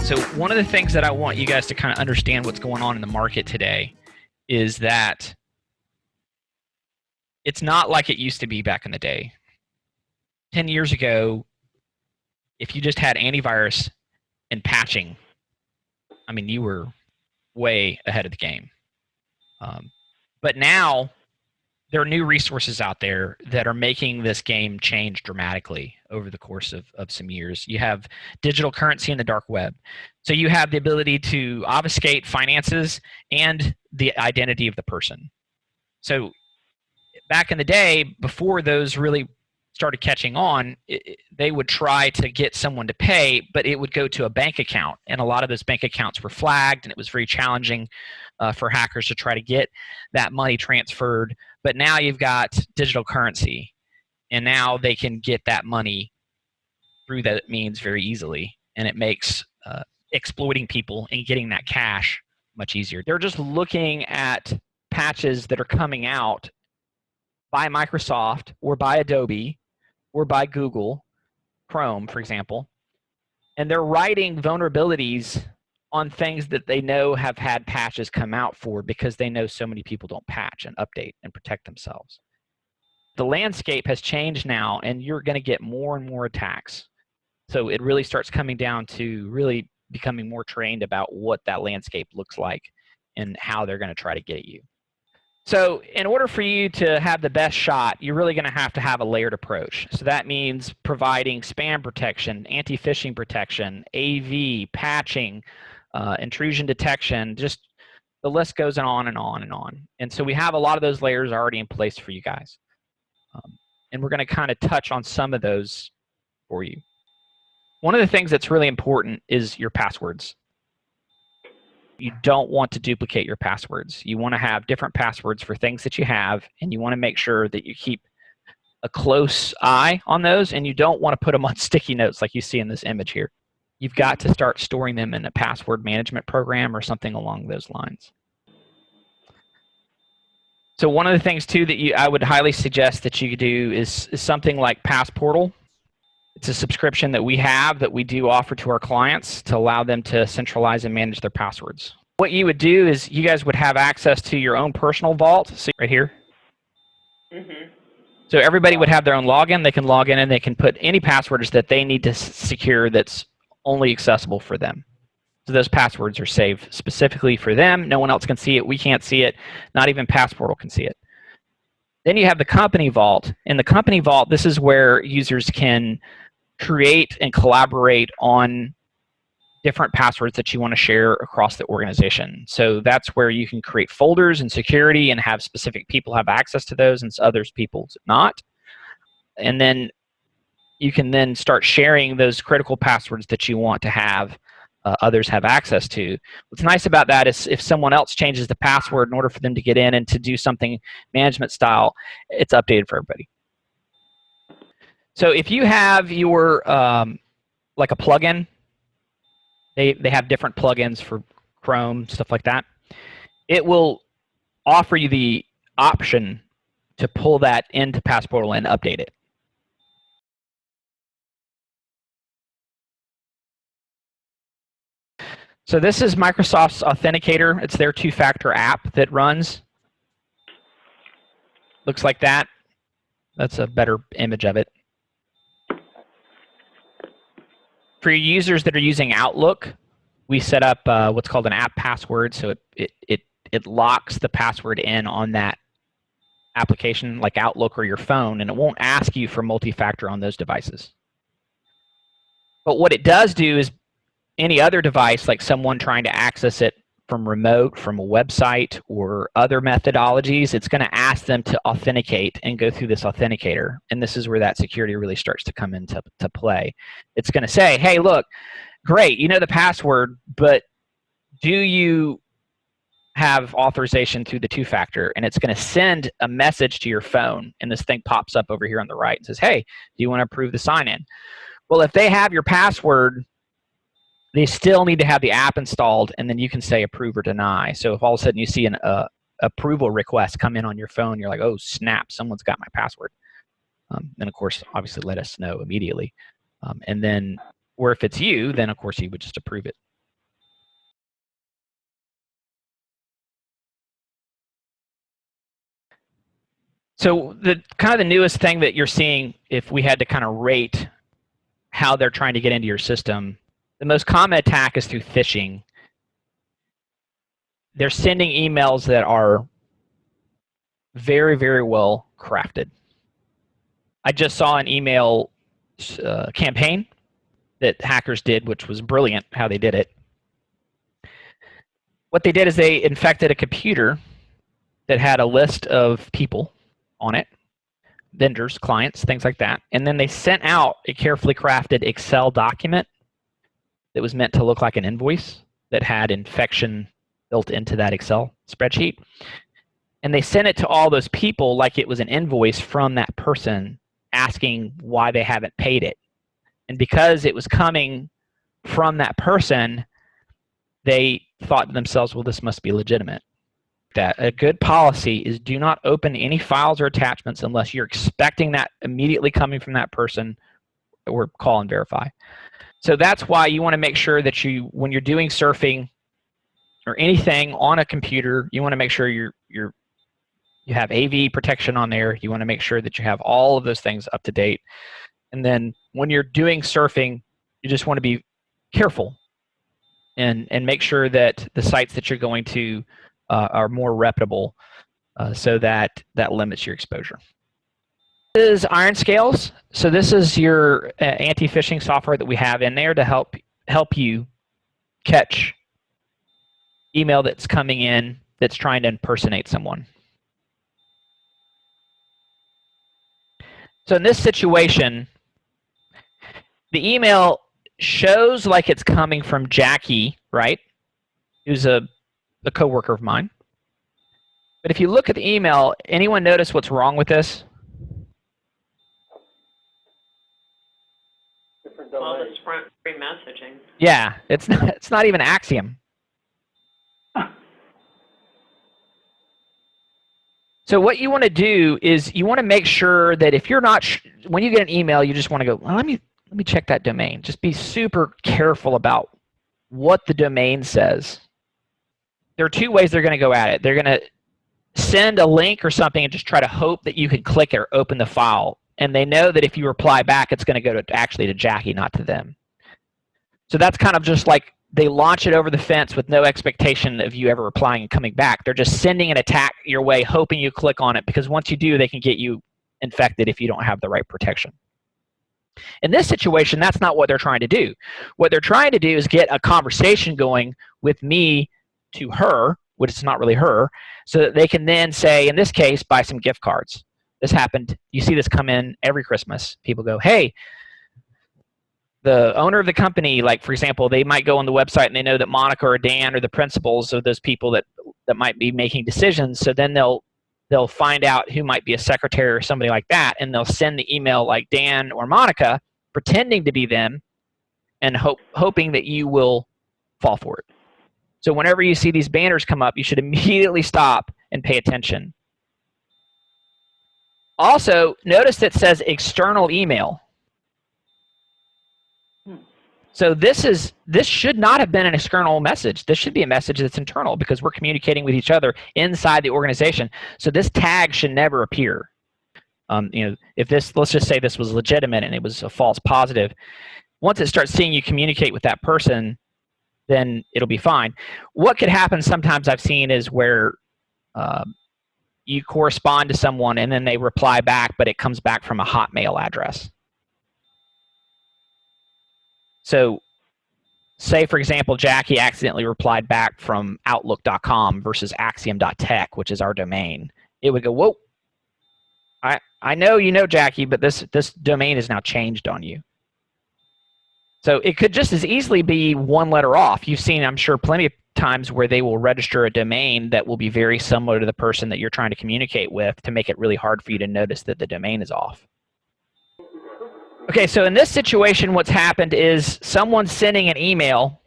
So one of the things that I want you guys to kind of understand what's going on in the market today is that it's not like it used to be back in the day. 10 years ago, if you just had antivirus and patching, I mean, you were way ahead of the game. But now there are new resources out there that are making this game change dramatically over the course of some years. You have digital currency in the dark web. So you have the ability to obfuscate finances and the identity of the person. So back in the day, before those really started catching on, they would try to get someone to pay, but it would go to a bank account. And a lot of those bank accounts were flagged, and it was very challenging for hackers to try to get that money transferred. But now you've got digital currency, and now they can get that money through that means very easily, and it makes exploiting people and getting that cash much easier. They're just looking at patches that are coming out by Microsoft or by Adobe or by Google, Chrome, for example, and they're writing vulnerabilities on things that they know have had patches come out for because they know so many people don't patch and update and protect themselves. The landscape has changed now, and you're going to get more and more attacks. So it really starts coming down to really becoming more trained about what that landscape looks like and how they're going to try to get at you. So in order for you to have the best shot, you're really going to have a layered approach. So that means providing spam protection, anti-phishing protection, AV, patching, intrusion detection, just the list goes on and on and on. And so we have a lot of those layers already in place for you guys. And we're going to kind of touch on some of those for you. One of the things that's really important is your passwords. You don't want to duplicate your passwords. You want to have different passwords for things that you have, and you want to make sure that you keep a close eye on those, and you don't want to put them on sticky notes like you see in this image here. You've got to start storing them in a password management program or something along those lines. So one of the things too that I would highly suggest that you do is something like Passportal. It's a subscription that we have that we do offer to our clients to allow them to centralize and manage their passwords. What you would do is you guys would have access to your own personal vault, so right here. Mm-hmm. So everybody would have their own login. They can log in and they can put any passwords that they need to secure that's only accessible for them. So those passwords are saved specifically for them. No one else can see it. We can't see it. Not even Passportal can see it. Then you have the company vault. In the company vault, this is where users can create and collaborate on different passwords that you want to share across the organization. So that's where you can create folders and security and have specific people have access to those and others people not. And then you can then start sharing those critical passwords that you want to have others have access to. What's nice about that is if someone else changes the password in order for them to get in and to do something management style, it's updated for everybody. So if you have your, like a plugin, they have different plugins for Chrome, stuff like that. It will offer you the option to pull that into Passportal and update it. So this is Microsoft's Authenticator. It's their two-factor app that runs. Looks like that. That's a better image of it. For your users that are using Outlook, we set up what's called an app password, so it locks the password in on that application like Outlook or your phone, and it won't ask you for multi-factor on those devices. But what it does do is any other device, like someone trying to access it from remote, from a website or other methodologies, it's going to ask them to authenticate and go through this authenticator. And this is where that security really starts to come into play. It's going to say, hey, look, great, you know the password, but do you have authorization through the two-factor? And it's going to send a message to your phone, and this thing pops up over here on the right and says, hey, do you want to approve the sign-in? Well, if they have your password, they still need to have the app installed, and then you can say approve or deny. So if all of a sudden you see an approval request come in on your phone, you're like, oh, snap, someone's got my password. And of course, obviously let us know immediately. And then, or if it's you, then of course you would just approve it. So the kind of the newest thing that you're seeing, if we had to kind of rate how they're trying to get into your system, the most common attack is through phishing. They're sending emails that are very, very well crafted. I just saw an email campaign that hackers did, which was brilliant how they did it. What they did is they infected a computer that had a list of people on it, vendors, clients, things like that. And then they sent out a carefully crafted Excel document that was meant to look like an invoice that had infection built into that Excel spreadsheet. And they sent it to all those people like it was an invoice from that person asking why they haven't paid it. And because it was coming from that person, they thought to themselves, well, this must be legitimate. That a good policy is do not open any files or attachments unless you're expecting that immediately coming from that person, or call and verify. So that's why you want to make sure that when you're doing surfing or anything on a computer, you want to make sure you have AV protection on there. You want to make sure that you have all of those things up to date. And then when you're doing surfing, you just want to be careful and make sure that the sites that you're going to are more reputable, so that limits your exposure. This is Iron Scales. So this is your anti-phishing software that we have in there to help you catch email that's coming in that's trying to impersonate someone. So in this situation, the email shows like it's coming from Jackie, right? Who's a coworker of mine. But if you look at the email, anyone notice what's wrong with this? All this free messaging. Yeah, it's not even Axiom. So what you want to do is you want to make sure that if you're not, when you get an email, you just want to go, well, let me check that domain. Just be super careful about what the domain says. There are two ways they're going to go at it. They're going to send a link or something and just try to hope that you can click it or open the file. And they know that if you reply back, it's going to go actually to Jackie, not to them. So that's kind of just like they launch it over the fence with no expectation of you ever replying and coming back. They're just sending an attack your way, hoping you click on it, because once you do, they can get you infected if you don't have the right protection. In this situation, that's not what they're trying to do. What they're trying to do is get a conversation going with me to her, which is not really her, so that they can then say, in this case, buy some gift cards. This happened. You see this come in every Christmas. People go, hey, the owner of the company, like, for example, they might go on the website and they know that Monica or Dan are the principals of those people that might be making decisions. So then they'll find out who might be a secretary or somebody like that, and they'll send the email like Dan or Monica, pretending to be them, and hoping that you will fall for it. So whenever you see these banners come up, you should immediately stop and pay attention. Also, notice that it says external email. So this should not have been an external message. This should be a message that's internal, because we're communicating with each other inside the organization. So this tag should never appear. If this, let's just say this was legitimate and it was a false positive, once it starts seeing you communicate with that person, then it'll be fine. What could happen sometimes I've seen is where you correspond to someone and then they reply back, but it comes back from a Hotmail address. So say, for example, Jackie accidentally replied back from Outlook.com versus Axiom.tech, which is our domain. It would go, whoa, I know you know Jackie, but this domain is now changed on you. So it could just as easily be one letter off. You've seen, I'm sure, plenty of times where they will register a domain that will be very similar to the person that you're trying to communicate with to make it really hard for you to notice that the domain is off. Okay, so in this situation, what's happened is someone's sending an email,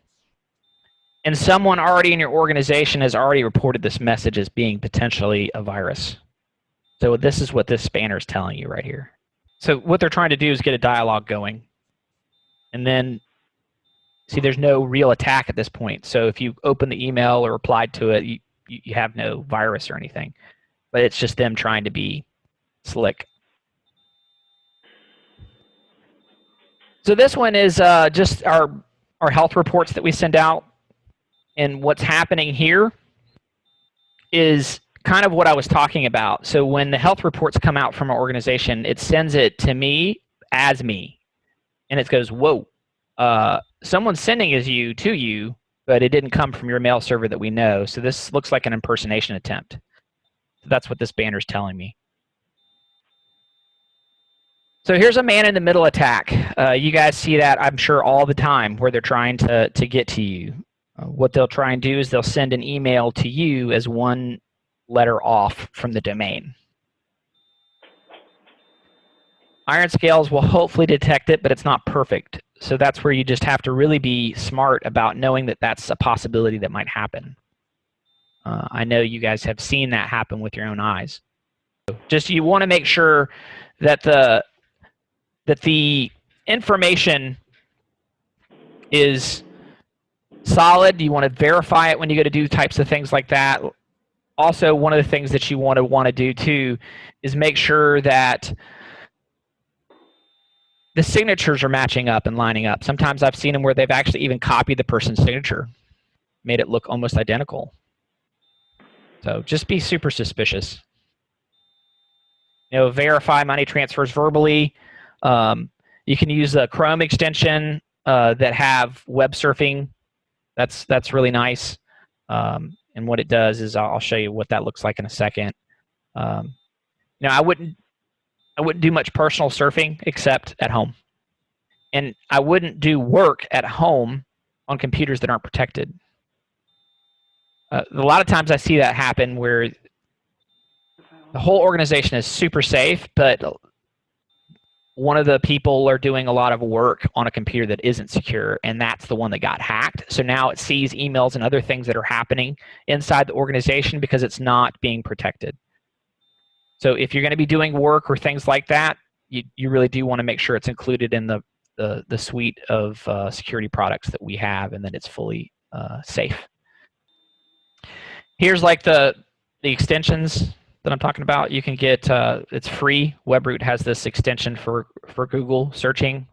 and someone already in your organization has already reported this message as being potentially a virus. So this is what this spanner is telling you right here. So what they're trying to do is get a dialogue going. And then, see, there's no real attack at this point. So if you open the email or replied to it, you have no virus or anything. But it's just them trying to be Slick. So this one is just our health reports that we send out. And what's happening here is kind of what I was talking about. So when the health reports come out from our organization, it sends it to me as me. And it goes, whoa, someone's sending you to you, but it didn't come from your mail server that we know. So this looks like an impersonation attempt. So that's what this banner is telling me. So here's a man-in-the-middle attack. You guys see that, I'm sure, all the time where they're trying to get to you. What they'll try and do is they'll send an email to you as one letter off from the domain. Iron Scales will hopefully detect it, but it's not perfect. So that's where you just have to really be smart about knowing that that's a possibility that might happen. I know you guys have seen that happen with your own eyes. Just you want to make sure that the information is solid. You want to verify it when you go to do types of things like that. Also, one of the things that you want to do too is make sure that the signatures are matching up and lining up. Sometimes I've seen them where they've actually even copied the person's signature, made it look almost identical. So just be super suspicious. Verify money transfers verbally. You can use a Chrome extension that have web surfing. That's really nice. And what it does is I'll show you what that looks like in a second. I wouldn't do much personal surfing except at home. And I wouldn't do work at home on computers that aren't protected. A lot of times I see that happen where the whole organization is super safe, but one of the people are doing a lot of work on a computer that isn't secure, and that's the one that got hacked. So now it sees emails and other things that are happening inside the organization because it's not being protected. So if you're going to be doing work or things like that, you really do want to make sure it's included in the suite of security products that we have and that it's fully safe. Here's like the extensions that I'm talking about. You can get, it's free. WebRoot has this extension for Google searching.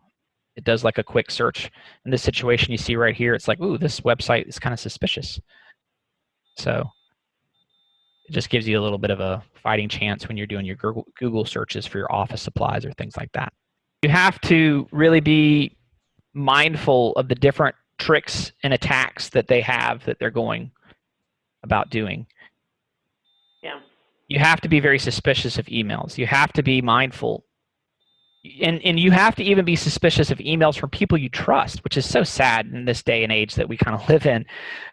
It does like a quick search. In this situation you see right here, it's like, ooh, this website is kind of suspicious. So it just gives you a little bit of a fighting chance when you're doing your Google searches for your office supplies or things like that. You have to really be mindful of the different tricks and attacks that they have that they're going about doing. Yeah. You have to be very suspicious of emails. You have to be mindful. And you have to even be suspicious of emails from people you trust, which is so sad in this day and age that we kind of live in.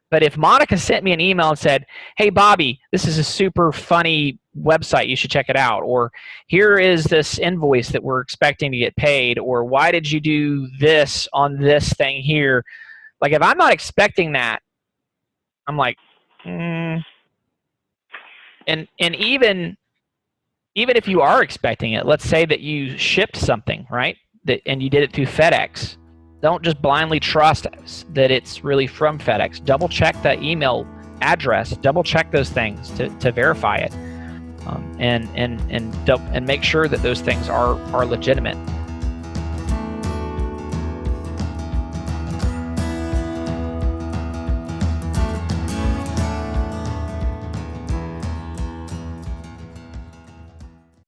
But if Monica sent me an email and said, hey, Bobby, this is a super funny website, you should check it out. Or here is this invoice that we're expecting to get paid. Or why did you do this on this thing here? Like if I'm not expecting that, I'm like, And even if you are expecting it, let's say that you shipped something, right? And you did it through FedEx. Don't just blindly trust that it's really from FedEx. Double check the email address. Double check those things to verify it, and make sure that those things are legitimate.